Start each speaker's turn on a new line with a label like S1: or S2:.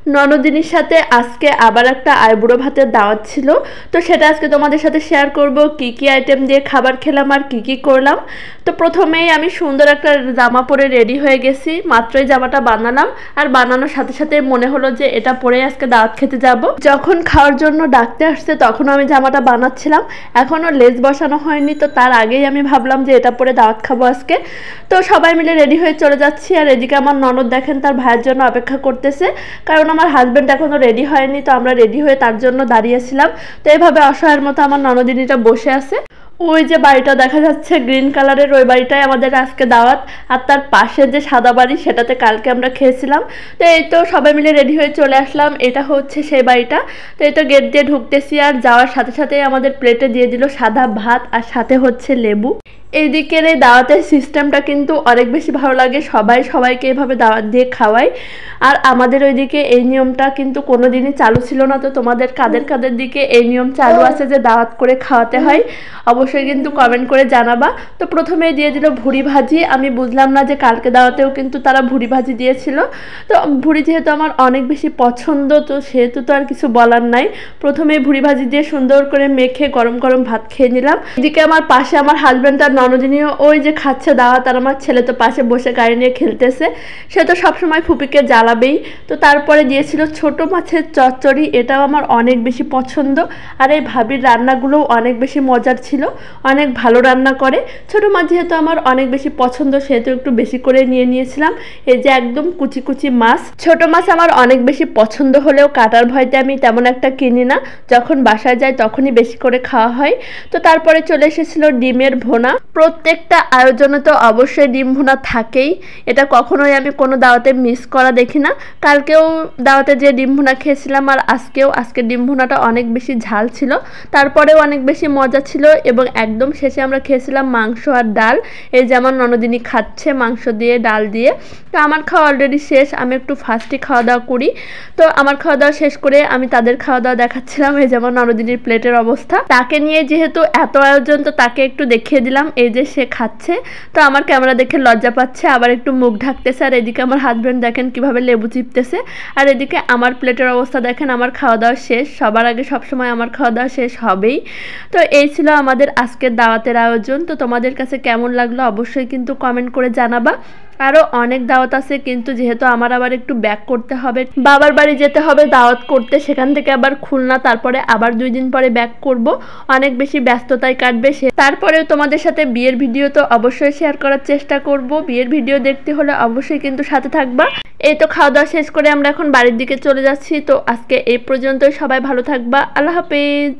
S1: ননদিনীর সাথে আজকে আবার একটা আইবুড়ো ভাতের দাওয়াত ছিল, তো সেটা আজকে তোমাদের সাথে শেয়ার করব কি কি আইটেম দিয়ে খাবার খেলাম আর কি কি করলাম। তো প্রথমেই আমি সুন্দর একটা জামা পরে রেডি হয়ে গেছি, মাত্রই জামাটা বানালাম আর বানানোর সাথে সাথে মনে হলো যে এটা পরে আজকে দাওয়াত খেতে যাব। যখন খাওয়ার জন্য ডাকতে আসছে তখন আমি জামাটা বানাচ্ছিলাম, এখনও লেস বসানো হয়নি, তো তার আগেই আমি ভাবলাম যে এটা পরে দাওয়াত খাবো আজকে। তো সবাই মিলে রেডি হয়ে চলে যাচ্ছি, আর এদিকে আমার ননদ দেখেন তার ভাইয়ের জন্য অপেক্ষা করতেছে, কারণ আমার হাজব্যান্ড এখনও রেডি হয়নি, তো আমরা রেডি হয়ে তার জন্য দাঁড়িয়েছিলাম। তো এইভাবে অসহায়ের মতো আমার ননদিনীটা বসে আছে। ওই যে বাড়িটা দেখা যাচ্ছে গ্রিন কালারের, ওই বাড়িটাই আমাদের আজকে দাওয়াত, আর তার পাশে যে সাদা বাড়ি সেটাতে কালকে আমরা খেয়েছিলাম। তো এই তো সবাই মিলে রেডি হয়ে চলে আসলাম, এটা হচ্ছে সেই বাড়িটা। তো এই তো গেট দিয়ে ঢুকতেছি, আর যাওয়ার সাথে সাথে আমাদের প্লেটে দিয়ে দিল সাদা ভাত আর সাথে হচ্ছে লেবু। এইদিকের এই দাওয়াতের সিস্টেমটা কিন্তু অনেক বেশি ভালো লাগে, সবাই সবাইকে এভাবে দাওয়াত দিয়ে খাওয়ায়। আর আমাদের ওইদিকে এই নিয়মটা কিন্তু কোনো দিনই চালু ছিল না। তো তোমাদের কাদের কাদের দিকে এই নিয়ম চালু আছে যে দাওয়াত করে খাওয়াতে হয়, অবশ্যই কিন্তু কমেন্ট করে জানাবা। তো প্রথমে দিয়ে দিল ভুড়ি ভাজি, আমি বুঝলাম না যে কালকে দাওয়াতেও কিন্তু তারা ভুড়ি ভাজি দিয়েছিল। তো ভুড়ি যেহেতু আমার অনেক বেশি পছন্দ, তো সেহেতু তো আর কিছু বলার নাই, প্রথমে ভুড়ি ভাজি দিয়ে সুন্দর করে মেখে গরম গরম ভাত খেয়ে নিলাম। এদিকে আমার পাশে আমার হাজব্যান্ড আর ননদিনীও ওই যে খাচ্ছে দাওয়াত, আর আমার ছেলে তো পাশে বসে গাড়ি নিয়ে খেলতেছে, সে তো সবসময় ফুপিকে জ্বালাবেই। তো তারপরে দিয়েছিল ছোট মাছের চচ্চড়ি, এটাও আমার অনেক বেশি পছন্দ, আর এই ভাবির রান্নাগুলোও অনেক বেশি মজার ছিল, অনেক ভালো রান্না করে। ছোট মাছ যেহেতু আমার অনেক বেশি পছন্দ সেহেতু একটু বেশি করে নিয়ে নিয়েছিলাম। এই যে একদম কুচি কুচি মাছ, ছোট মাছ আমার অনেক বেশি পছন্দ হলেও কাটার ভয়তে আমি তেমন একটা কিনি না, যখন বাসায় যাই তখনই বেশি করে খাওয়া হয়। তো তারপরে চলে এসেছিল ডিমের ভুনা। প্রত্যেকটা আয়োজনে তো অবশ্যই ডিম ভুনা থাকেই, এটা কখনোই আমি কোনো দাওয়াতে মিস করা দেখি না। কালকেও দাওয়াতে যে ডিম ভুনা খেয়েছিলাম, আর আজকের ডিম ভুনাটা অনেক বেশি ঝাল ছিল, তারপরেও অনেক বেশি মজা ছিল। এবং একদম শেষে আমরা খেয়েছিলাম মাংস আর ডাল। এই যে আমার ননদিনী খাচ্ছে মাংস দিয়ে ডাল দিয়ে। তো আমার খাওয়া অলরেডি শেষ, আমি একটু ফাস্টই খাওয়া দাওয়া করি। তো আমার খাওয়া দাওয়া শেষ করে আমি তাদের খাওয়া দাওয়া দেখাচ্ছিলাম। এই যে আমার ননদিনীর প্লেটের অবস্থা, তাকে নিয়ে যেহেতু এত আয়োজন তো তাকে একটু দেখিয়ে দিলাম, এই যে সে খাচ্ছে। তো আমার ক্যামেরা দেখে লজ্জা পাচ্ছে, আবার একটু মুখ ঢাকতেছে। আর এদিকে আমার হাজব্যান্ড দেখেন কিভাবে লেবু চিপতেছে, আর এদিকে আমার প্লেটের অবস্থা দেখেন। আমার খাওয়া দাওয়া শেষ, সবার আগে সবসময় আমার খাওয়া দাওয়া শেষ হবেই। তো এই ছিল আমাদের আজকের দাওয়াতের আয়োজন। তো তোমাদের কাছে কেমন লাগলো অবশ্যই কিন্তু কমেন্ট করে জানাবা। আরও অনেক দাওয়াত আছে, কিন্তু যেহেতু আমার আবার একটু ব্যাক করতে হবে, বাবার বাড়ি যেতে হবে দাওয়াত করতে, সেখান থেকে আবার খুলনা, তারপরে আবার 2 দিন পরে ব্যাক করব, অনেক বেশি ব্যস্ততায় কাটবে। তারপরেও তোমাদের সাথে বিয়ের ভিডিও তো অবশ্যই শেয়ার করার চেষ্টা করব, বিয়ের ভিডিও দেখতে হলে অবশ্যই কিন্তু সাথে থাকবা। এই তো খাওয়া দাওয়া শেষ করে আমরা এখন বাড়ির দিকে চলে যাচ্ছি। তো আজকে এই পর্যন্তই, সবাই ভালো থাকবা, আল্লাহ হাফেজ।